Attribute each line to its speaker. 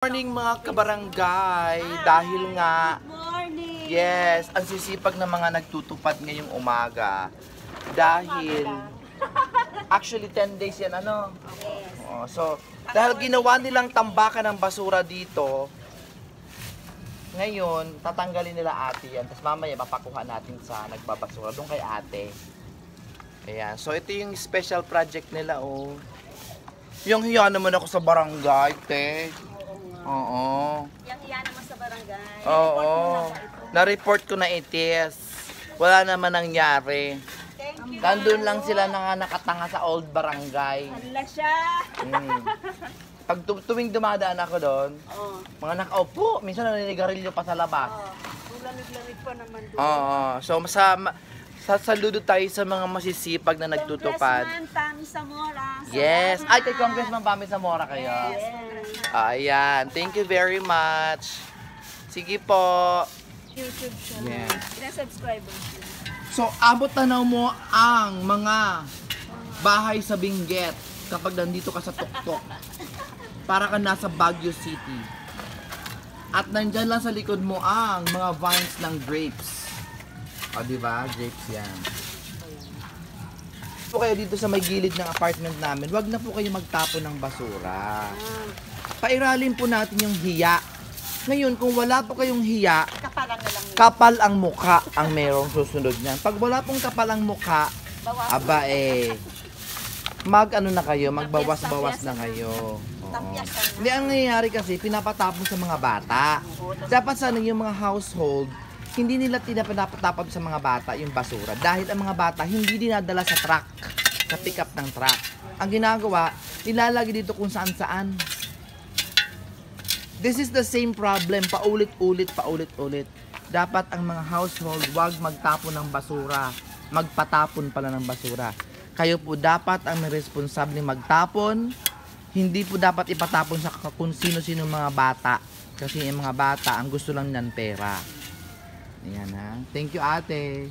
Speaker 1: Morning mga kabarangay, dahil nga
Speaker 2: Morning!
Speaker 1: yes, ang sisipag ng mga nagtutupad ngayong umaga dahil actually 10 days yan ano.
Speaker 2: Yes.
Speaker 1: So dahil ginawa nilang tambakan ng basura dito, ngayon tatanggalin nila ate yan, tapos mamaya mapakuha natin sa nagbabasura doon kay ate. Ayan, so ito yung special project nila oh. Yung hiya naman ako sa barangay, te. Oo.
Speaker 2: Yang iya naman sa barangay.
Speaker 1: Oo. Na-report ko na itis. Wala naman nangyari.
Speaker 2: Thank you.
Speaker 1: Nandun lang sila nakatanga sa old barangay.
Speaker 2: Hala siya.
Speaker 1: Pag tuwing dumadaan ako doon,
Speaker 2: Oh.
Speaker 1: mga nakaupo, minsan naninigarilyo pa sa labas.
Speaker 2: Oh. Kung lamig-lamig pa naman doon.
Speaker 1: Oo. So, saludo tayo sa mga masisipag na nagtutupad.
Speaker 2: Congressman Tami Zamora.
Speaker 1: Yes. Ay, kay Congressman Pami Zamora kayo.
Speaker 2: Yes.
Speaker 1: Ayan. Thank you very much. Sige po.
Speaker 2: YouTube channel.
Speaker 1: Yes.
Speaker 2: Ilang subscribers yun?
Speaker 1: So, abot tanaw mo ang mga bahay sa Benguet kapag nandito ka sa tuktok. Para ka nasa Baguio City. At nandyan lang sa likod mo ang mga vines ng grapes. O, diba? Grapes yan. Po kayo dito sa may gilid ng apartment namin, wag na po kayo magtapon ng basura. Pairalin po natin yung hiya. Ngayon, kung wala po kayong hiya,
Speaker 2: Kapalan na lang yun.
Speaker 1: kapal ang mukha ang merong susunod niyan. Pag wala pong kapal ang mukha,
Speaker 2: Bawas.
Speaker 1: aba na kayo, magbawas-bawas na kayo. Oo.
Speaker 2: Tapyasan na.
Speaker 1: Hindi, ang nangyayari kasi, pinapatapon sa mga bata. Dapat sana yung mga household, hindi nila pinapatapon sa mga bata yung basura. Dahil ang mga bata, hindi dinadala sa truck, sa pick up ng truck. Ang ginagawa, nilalagay dito kung saan-saan. This is the same problem, paulit-ulit. Dapat ang mga household, wag magtapon ng basura. Magpatapon pala ng basura. Kayo po dapat ang may responsable magtapon. Hindi po dapat ipatapon sa kung sino-sino mga bata. Kasi yung mga bata, ang gusto lang niyan pera. Ayan ha. Thank you ate.